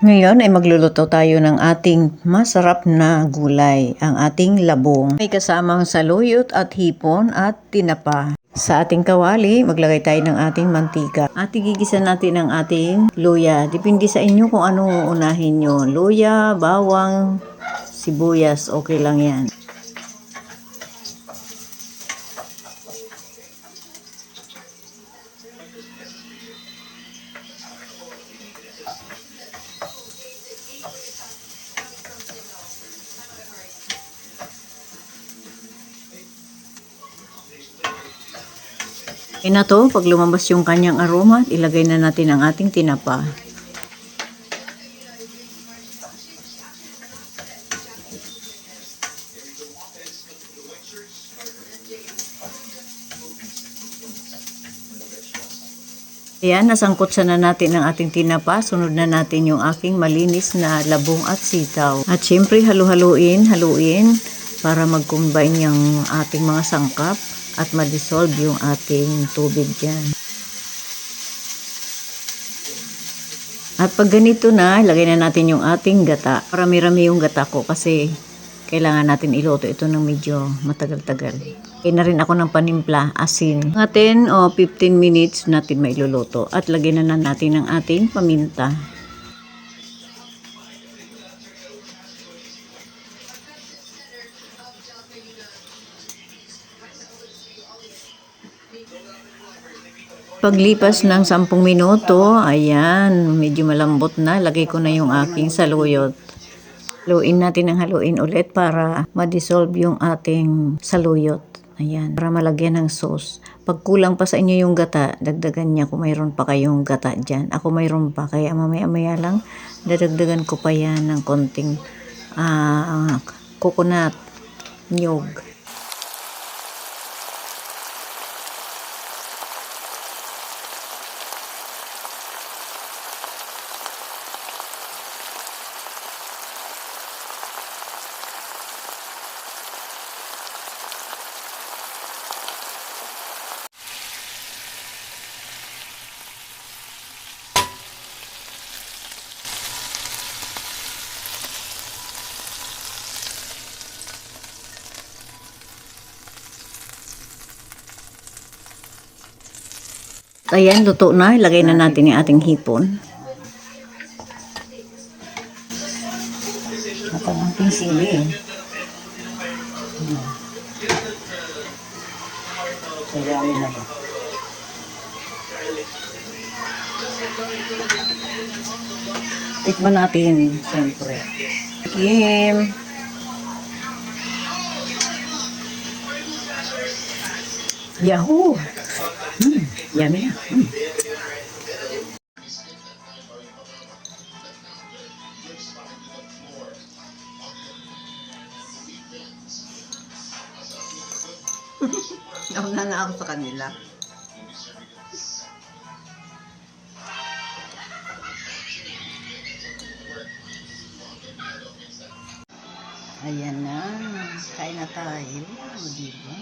Ngayon ay magluluto tayo ng ating masarap na gulay, ang ating labong. May kasamang saluyot at hipon at tinapa. Sa ating kawali, maglagay tayo ng ating mantika. At igigisa natin ang ating luya. Depende sa inyo kung anong uunahin nyo. Luya, bawang, sibuyas, okay lang yan. Na to, pag lumabas yung kanyang aroma, ilagay na natin ang ating tinapa. Ayan, nasangkot na natin ang ating tinapa. Sunod na natin yung aking malinis na labong at sitaw. At syempre, haluin para mag-combine yung ating mga sangkap at ma-dissolve yung ating tubig dyan. At pag ganito na, ilagay na natin yung ating gata. Marami-rami yung gata ko kasi kailangan natin iluto ito ng medyo matagal-tagal. Kaya na rin ako ng panimpla, asin. Natin 15 minutes natin mailuluto. At lagyan na natin ang ating paminta. Paglipas ng 10 minuto, ayan, medyo malambot na. Lagay ko na yung aking saluyot. Haluin natin ng haluin ulit para ma-dissolve yung ating saluyot. Ayan, para malagyan ng sauce. Pag kulang pa sa inyo yung gata, dagdagan niya kung mayroon pa kayong gata dyan. Ako mayroon pa, kaya mamaya-maya lang, dadagdagan ko pa yan ng konting coconut nyog. Ayan, luto na. Ilagay na natin yung ating hipon. At ang ating sili. Sayawi na ba? Tikman natin, siyempre. Kim. Yahoo! Yummy na. Nauna na ako sa kanila. Ayan na. Kain na tayo. Diba?